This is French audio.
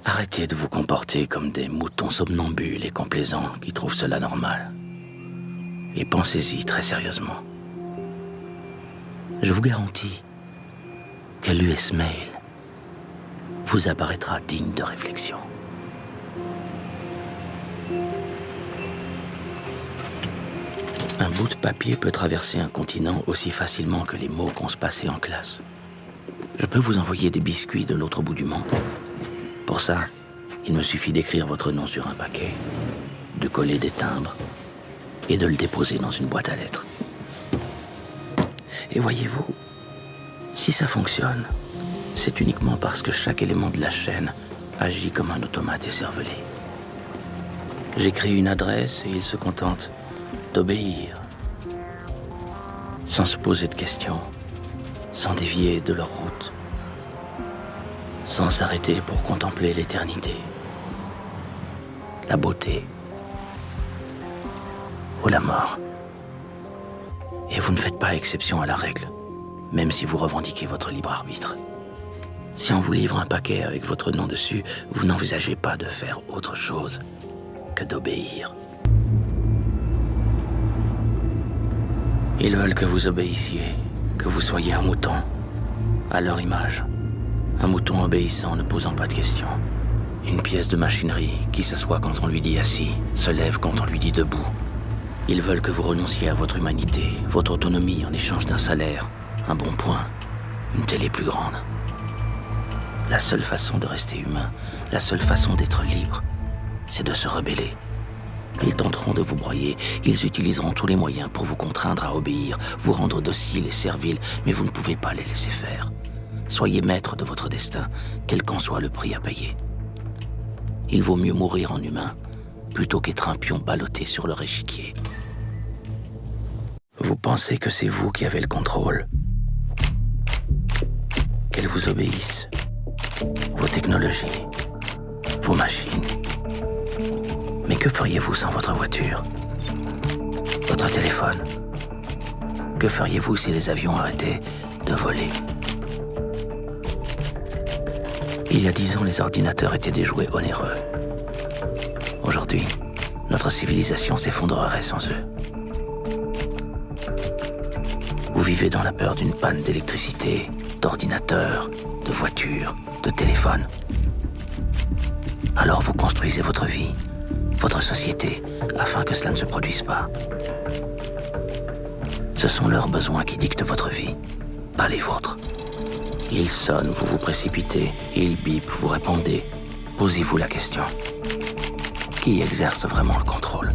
Arrêtez de vous comporter comme des moutons somnambules et complaisants qui trouvent cela normal. Et pensez-y très sérieusement. Je vous garantis que l'US Mail vous apparaîtra digne de réflexion. Un bout de papier peut traverser un continent aussi facilement que les mots qu'on se passait en classe. Je peux vous envoyer des biscuits de l'autre bout du monde. Pour ça, il me suffit d'écrire votre nom sur un paquet, de coller des timbres et de le déposer dans une boîte à lettres. Et voyez-vous, si ça fonctionne, c'est uniquement parce que chaque élément de la chaîne agit comme un automate écervelé. J'écris une adresse et ils se contentent d'obéir, sans se poser de questions, sans dévier de leur route, sans s'arrêter pour contempler l'éternité, la beauté ou la mort. Et vous ne faites pas exception à la règle, même si vous revendiquez votre libre arbitre. Si on vous livre un paquet avec votre nom dessus, vous n'envisagez pas de faire autre chose que d'obéir. Ils veulent que vous obéissiez, que vous soyez un mouton, à leur image. Un mouton obéissant, ne posant pas de questions. Une pièce de machinerie qui s'assoit quand on lui dit assis, se lève quand on lui dit debout. Ils veulent que vous renonciez à votre humanité, votre autonomie en échange d'un salaire, un bon point, une télé plus grande. La seule façon de rester humain, la seule façon d'être libre, c'est de se rebeller. Ils tenteront de vous broyer, ils utiliseront tous les moyens pour vous contraindre à obéir, vous rendre docile et servile, mais vous ne pouvez pas les laisser faire. Soyez maître de votre destin, quel qu'en soit le prix à payer. Il vaut mieux mourir en humain, plutôt qu'être un pion ballotté sur leur échiquier. Vous pensez que c'est vous qui avez le contrôle, qu'elles vous obéissent, vos technologies, vos machines. Mais que feriez-vous sans votre voiture, votre téléphone? Que feriez-vous si les avions arrêtaient de voler? Il y a 10 ans, les ordinateurs étaient des jouets onéreux. Aujourd'hui, notre civilisation s'effondrerait sans eux. Vous vivez dans la peur d'une panne d'électricité, d'ordinateur, de voiture, de téléphone. Alors vous construisez votre vie, votre société, afin que cela ne se produise pas. Ce sont leurs besoins qui dictent votre vie, pas les vôtres. Ils sonnent, vous vous précipitez, ils bipent, vous répondez. Posez-vous la question. Qui exerce vraiment le contrôle ?